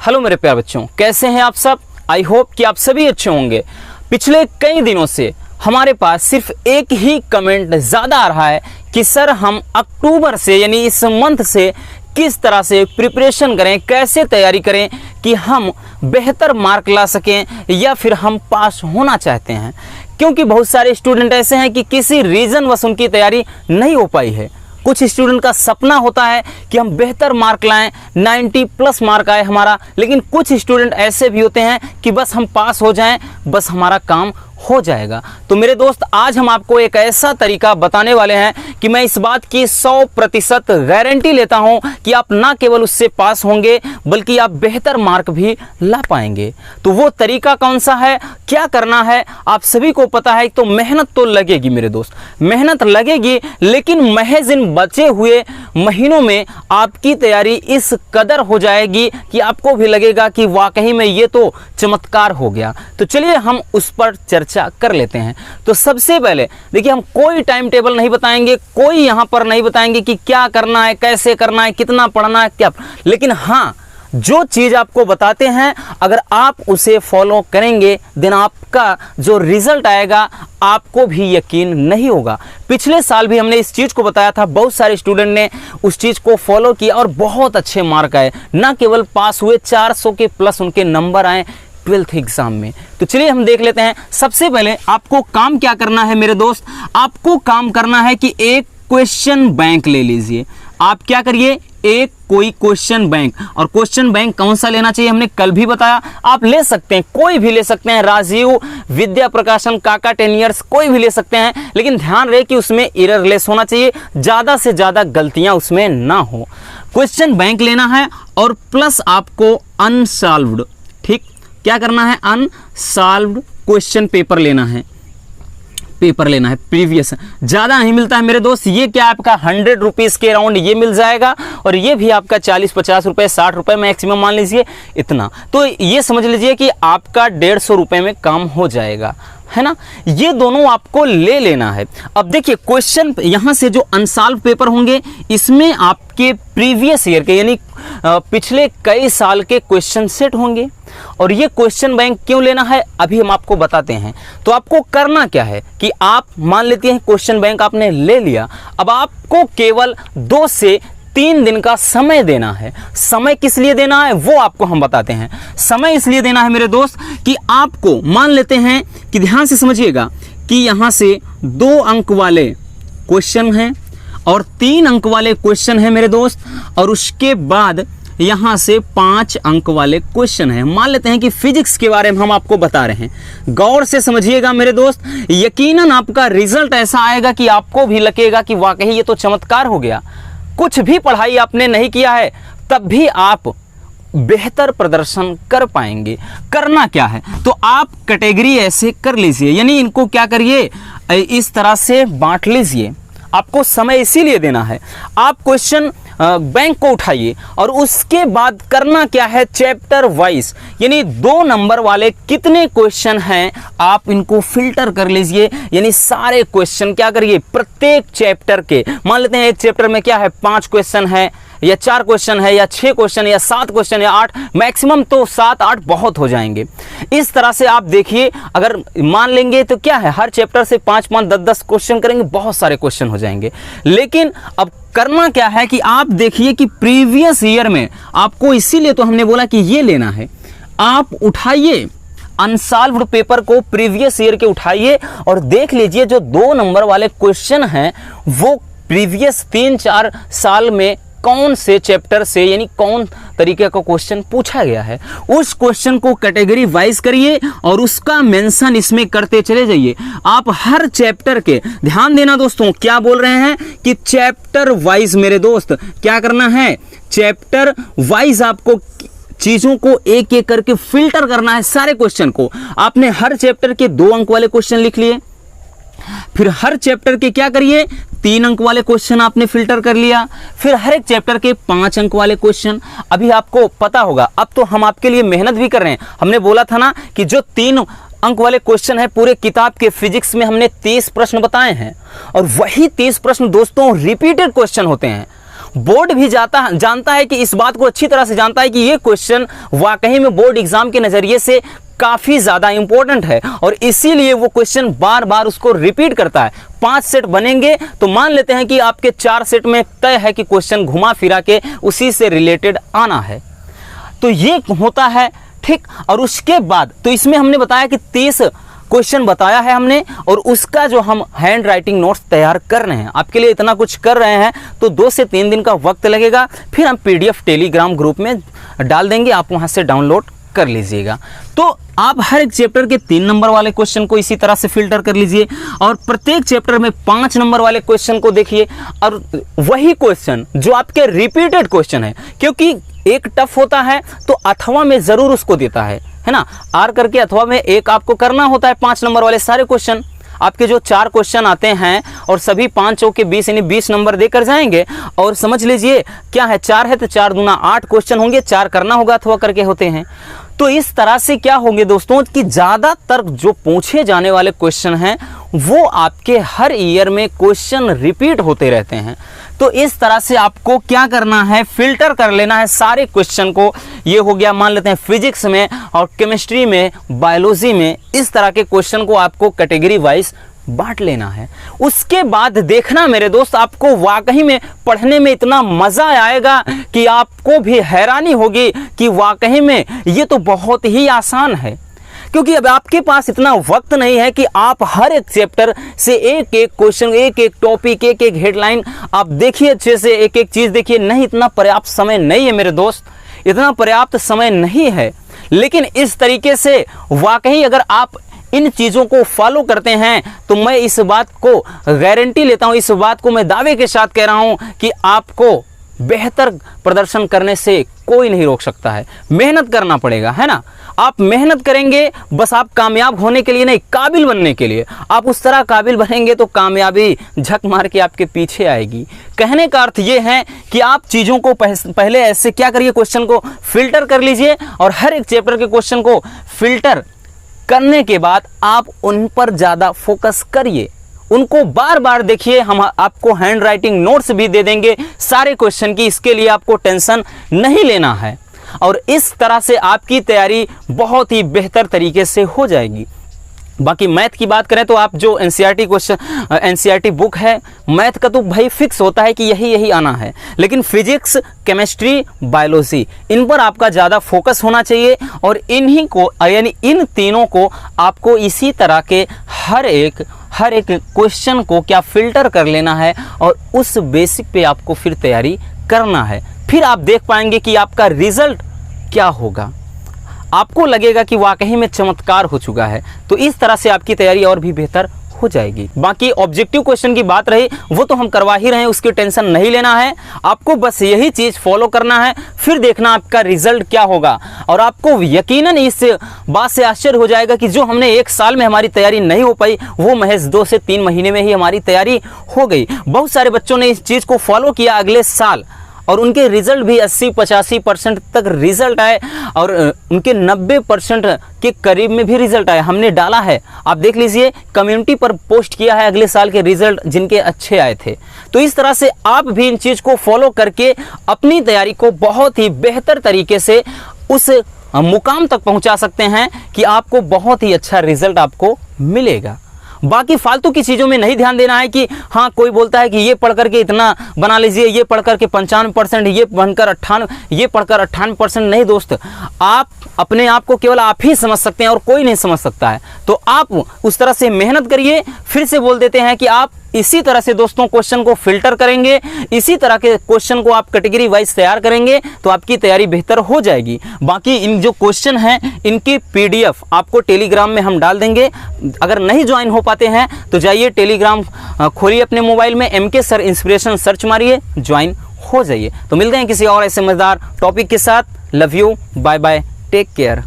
Hello मेरे प्यारे बच्चों, कैसे हैं आप सब। आई होप कि आप सभी अच्छे होंगे। पिछले कई दिनों से हमारे पास सिर्फ एक ही कमेंट ज़्यादा आ रहा है कि सर हम अक्टूबर से यानी इस मंथ से किस तरह से प्रिपरेशन करें, कैसे तैयारी करें कि हम बेहतर मार्क ला सकें या फिर हम पास होना चाहते हैं। क्योंकि बहुत सारे स्टूडेंट ऐसे हैं कि किसी रीज़न वश उनकी तैयारी नहीं हो पाई है। कुछ स्टूडेंट का सपना होता है कि हम बेहतर मार्क लाएं, 90 प्लस मार्क आए हमारा, लेकिन कुछ स्टूडेंट ऐसे भी होते हैं कि बस हम पास हो जाएं, बस हमारा काम हो जाएगा। तो मेरे दोस्त, आज हम आपको एक ऐसा तरीका बताने वाले हैं कि मैं इस बात की 100% गारंटी लेता हूं कि आप ना केवल उससे पास होंगे बल्कि आप बेहतर मार्क भी ला पाएंगे। तो वो तरीका कौन सा है, क्या करना है, आप सभी को पता है। तो मेहनत तो लगेगी मेरे दोस्त, मेहनत लगेगी, लेकिन महज इन बचे हुए महीनों में आपकी तैयारी इस कदर हो जाएगी कि आपको भी लगेगा कि वाकई में ये तो चमत्कार हो गया। तो चलिए हम उस पर चर्चा कर लेते हैं। तो सबसे पहले देखिए, हम कोई टाइम टेबल नहीं बताएंगे, कोई यहां पर नहीं बताएंगे कि क्या करना है, कैसे करना है, कितना पढ़ना है, क्या, लेकिन हाँ, जो चीज आपको बताते हैं अगर आप उसे फॉलो करेंगे देन आपका जो रिजल्ट आएगा आपको भी यकीन नहीं होगा। पिछले साल भी हमने इस चीज को बताया था, बहुत सारे स्टूडेंट ने उस चीज को फॉलो किया और बहुत अच्छे मार्क आए। ना केवल पास हुए, 400 के प्लस उनके नंबर आए 12th एग्जाम में। तो चलिए हम देख लेते हैं। सबसे पहले आपको काम क्या करना है मेरे दोस्त, आपको काम करना है कि एक क्वेश्चन बैंक ले लीजिए। आप क्या करिए, एक कोई क्वेश्चन बैंक, और क्वेश्चन बैंक कौन सा लेना चाहिए हमने कल भी बताया। आप ले सकते हैं, कोई भी ले सकते हैं, राजीव विद्या प्रकाशन, काका 10 ईयर्स, कोई भी ले सकते हैं, लेकिन ध्यान रहे कि उसमें एररलेस होना चाहिए, ज़्यादा से ज़्यादा गलतियां उसमें ना हो। क्वेश्चन बैंक लेना है और प्लस आपको अनसॉल्व्ड, ठीक, क्या करना है, अनसॉल्व्ड क्वेश्चन पेपर लेना है, प्रीवियस। ज़्यादा नहीं मिलता है मेरे दोस्त, ये क्या आपका 100 रुपीज़ के अराउंड ये मिल जाएगा, और ये भी आपका 40-50 रुपये, 60 रुपये मैक्सिमम मान लीजिए इतना। तो ये समझ लीजिए कि आपका 150 रुपये में काम हो जाएगा, है ना। ये दोनों आपको ले लेना है। अब देखिए, क्वेश्चन यहाँ से जो अनसॉल्व पेपर होंगे इसमें आपके प्रीवियस ईयर के यानी पिछले कई साल के क्वेश्चन सेट होंगे। और ये क्वेश्चन बैंक क्यों लेना है अभी हम आपको बताते हैं। तो आपको करना क्या है कि आप मान लेते हैं क्वेश्चन बैंक आपने ले लिया, अब आपको केवल 2 से 3 दिन का समय देना है। समय किस लिए देना है वो आपको हम बताते हैं। समय इसलिए देना है मेरे दोस्त कि आपको मान लेते हैं कि ध्यान से समझिएगा कि यहाँ से 2 अंक वाले क्वेश्चन हैं और 3 अंक वाले क्वेश्चन हैं मेरे दोस्त, और उसके बाद यहाँ से 5 अंक वाले क्वेश्चन हैं। मान लेते हैं कि फिजिक्स के बारे में हम आपको बता रहे हैं। गौर से समझिएगा मेरे दोस्त, यकीनन आपका रिजल्ट ऐसा आएगा कि आपको भी लगेगा कि वाकई ये तो चमत्कार हो गया। कुछ भी पढ़ाई आपने नहीं किया है तब भी आप बेहतर प्रदर्शन कर पाएंगे। करना क्या है, तो आप कैटेगरी ऐसे कर लीजिए, यानी इनको क्या करिए, इस तरह से बांट लीजिए। आपको समय इसीलिए देना है। आप क्वेश्चन बैंक को उठाइए और उसके बाद करना क्या है, चैप्टर वाइज, यानी 2 नंबर वाले कितने क्वेश्चन हैं आप इनको फिल्टर कर लीजिए। यानी सारे क्वेश्चन क्या करिए, प्रत्येक चैप्टर के, मान लेते हैं एक चैप्टर में क्या है 5 क्वेश्चन है या 4 क्वेश्चन है या 6 क्वेश्चन या 7 क्वेश्चन या 8, मैक्सिमम तो 7-8 बहुत हो जाएंगे। इस तरह से आप देखिए, अगर मान लेंगे तो क्या है, हर चैप्टर से 5-5, 10-10 क्वेश्चन करेंगे, बहुत सारे क्वेश्चन हो जाएंगे। लेकिन अब करना क्या है कि आप देखिए कि प्रीवियस ईयर में आपको, इसीलिए तो हमने बोला कि ये लेना है, आप उठाइए अनसॉल्व्ड पेपर को, प्रीवियस ईयर के उठाइए और देख लीजिए जो 2 नंबर वाले क्वेश्चन हैं वो प्रीवियस 3-4 साल में कौन से चैप्टर से यानी कौन तरीके का क्वेश्चन पूछा गया है। उस क्वेश्चन को कैटेगरी वाइज करिए और उसका मेंशन इसमें करते चले जाइए। आप हर चैप्टर के, ध्यान देना दोस्तों, क्या बोल रहे हैं कि चैप्टर वाइज मेरे दोस्त क्या करना है, चैप्टर वाइज आपको चीजों को एक एक करके फिल्टर करना है। सारे क्वेश्चन को आपने हर चैप्टर के 2 अंक वाले क्वेश्चन लिख लिए, फिर हर चैप्टर के क्या करिए, 3 अंक वाले क्वेश्चन आपने फिल्टर कर लिया, फिर हर एक चैप्टर के 5 अंक वाले क्वेश्चन। अभी आपको पता होगा, अब तो हम आपके लिए मेहनत भी कर रहे हैं। हमने बोला था ना कि जो 3 अंक वाले क्वेश्चन है पूरे किताब के फिजिक्स में हमने 30 प्रश्न बताए हैं, और वही 30 प्रश्न दोस्तों रिपीटेड क्वेश्चन होते हैं। बोर्ड भी जानता है कि इस बात को अच्छी तरह से जानता है कि ये क्वेश्चन वाकई में बोर्ड एग्जाम के नज़रिए से काफ़ी ज़्यादा इंपॉर्टेंट है और इसीलिए वो क्वेश्चन बार बार उसको रिपीट करता है। 5 सेट बनेंगे तो मान लेते हैं कि आपके 4 सेट में तय है कि क्वेश्चन घुमा फिरा के उसी से रिलेटेड आना है। तो ये होता है, ठीक। और उसके बाद तो इसमें हमने बताया कि 30 क्वेश्चन बताया है हमने और उसका जो हम हैंड राइटिंग नोट्स तैयार कर रहे हैं, आपके लिए इतना कुछ कर रहे हैं तो 2 से 3 दिन का वक्त लगेगा। फिर हम PDF टेलीग्राम ग्रुप में डाल देंगे, आप वहां से डाउनलोड कर लीजिएगा। तो आप हर एक चैप्टर के 3 नंबर वाले क्वेश्चन को इसी तरह से फिल्टर कर लीजिए और प्रत्येक चैप्टर में 5 नंबर वाले क्वेश्चन को देखिए और वही क्वेश्चन जो आपके रिपीटेड क्वेश्चन है, क्योंकि एक टफ होता है तो अथवा में जरूर उसको देता है ना, आर करके अथवा में एक आपको करना होता है 5 नंबर वाले सारे क्वेश्चन। आपके जो 4 क्वेश्चन आते हैं और सभी 5 चौके 20 यानी 20 नंबर देकर जाएंगे और समझ लीजिए क्या है 4 है तो 4 दूना 8 क्वेश्चन होंगे, 4 करना होगा अथवा करके होते हैं। तो इस तरह से क्या होंगे दोस्तों कि ज़्यादातर जो पूछे जाने वाले क्वेश्चन हैं वो आपके हर ईयर में क्वेश्चन रिपीट होते रहते हैं। तो इस तरह से आपको क्या करना है, फिल्टर कर लेना है सारे क्वेश्चन को। ये हो गया मान लेते हैं फिजिक्स में और केमिस्ट्री में, बायोलॉजी में, इस तरह के क्वेश्चन को आपको कैटेगरी वाइज बांट लेना है। उसके बाद देखना मेरे दोस्त, आपको वाकई में पढ़ने में इतना मजा आएगा कि आपको भी हैरानी होगी कि वाकई में ये तो बहुत ही आसान है, क्योंकि अब आपके पास इतना वक्त नहीं है कि आप हर एक चैप्टर से एक एक क्वेश्चन, एक एक टॉपिक, एक एक हेडलाइन आप देखिए, अच्छे से एक एक चीज देखिए। नहीं, इतना पर्याप्त समय नहीं है मेरे दोस्त, इतना पर्याप्त समय नहीं है। लेकिन इस तरीके से वाकई अगर आप इन चीज़ों को फॉलो करते हैं तो मैं इस बात को गारंटी लेता हूं, इस बात को मैं दावे के साथ कह रहा हूं कि आपको बेहतर प्रदर्शन करने से कोई नहीं रोक सकता है। मेहनत करना पड़ेगा, है ना। आप मेहनत करेंगे, बस आप कामयाब होने के लिए नहीं, काबिल बनने के लिए। आप उस तरह काबिल बनेंगे तो कामयाबी झक मार के आपके पीछे आएगी। कहने का अर्थ ये है कि आप चीज़ों को पहले ऐसे क्या करिए, क्वेश्चन को फिल्टर कर लीजिए और हर एक चैप्टर के क्वेश्चन को फिल्टर करने के बाद आप उन पर ज़्यादा फोकस करिए, उनको बार बार देखिए। हम आपको हैंड राइटिंग नोट्स भी दे देंगे सारे क्वेश्चन की, इसके लिए आपको टेंशन नहीं लेना है और इस तरह से आपकी तैयारी बहुत ही बेहतर तरीके से हो जाएगी। बाकी मैथ की बात करें तो आप जो एनसीईआरटी बुक है, मैथ का तो भाई फिक्स होता है कि यही आना है, लेकिन फिजिक्स, केमिस्ट्री, बायोलॉजी, इन पर आपका ज़्यादा फोकस होना चाहिए और इन्हीं को यानी इन तीनों को आपको इसी तरह के हर एक क्वेश्चन को क्या फिल्टर कर लेना है और उस बेसिक पे आपको फिर तैयारी करना है। फिर आप देख पाएंगे कि आपका रिजल्ट क्या होगा, आपको लगेगा कि वाकई में चमत्कार हो चुका है। तो इस तरह से आपकी तैयारी और भी बेहतर हो जाएगी। बाकी ऑब्जेक्टिव क्वेश्चन की बात रही, वो तो हम करवा ही रहे हैं, उसकी टेंशन नहीं लेना है। आपको बस यही चीज़ फॉलो करना है, फिर देखना आपका रिजल्ट क्या होगा। और आपको यकीनन इस बात से आश्चर्य हो जाएगा कि जो हमने 1 साल में हमारी तैयारी नहीं हो पाई, वो महज 2 से 3 महीने में ही हमारी तैयारी हो गई। बहुत सारे बच्चों ने इस चीज़ को फॉलो किया अगले साल और उनके रिजल्ट भी 80-85% तक रिजल्ट आए और उनके 90% के करीब में भी रिजल्ट आए। हमने डाला है, आप देख लीजिए, कम्युनिटी पर पोस्ट किया है अगले साल के रिजल्ट जिनके अच्छे आए थे। तो इस तरह से आप भी इन चीज़ को फॉलो करके अपनी तैयारी को बहुत ही बेहतर तरीके से उस मुकाम तक पहुंचा सकते हैं कि आपको बहुत ही अच्छा रिजल्ट आपको मिलेगा। बाकी फालतू की चीज़ों में नहीं ध्यान देना है कि हाँ कोई बोलता है कि ये पढ़ करके इतना बना लीजिए, ये पढ़ करके 95%, ये बनकर 98, ये पढ़कर 98%। नहीं दोस्त, आप अपने आप को केवल आप ही समझ सकते हैं और कोई नहीं समझ सकता है। तो आप उस तरह से मेहनत करिए। फिर से बोल देते हैं कि आप इसी तरह से दोस्तों क्वेश्चन को फिल्टर करेंगे, इसी तरह के क्वेश्चन को आप कैटेगरी वाइज तैयार करेंगे तो आपकी तैयारी बेहतर हो जाएगी। बाकी इन जो क्वेश्चन हैं इनकी PDF आपको टेलीग्राम में हम डाल देंगे। अगर नहीं ज्वाइन हो पाते हैं तो जाइए टेलीग्राम खोलिए अपने मोबाइल में, MK सर इंस्पिरेशन सर्च मारिए, ज्वाइन हो जाइए। तो मिलते हैं किसी और ऐसे मजेदार टॉपिक के साथ। Love you, bye bye, take care.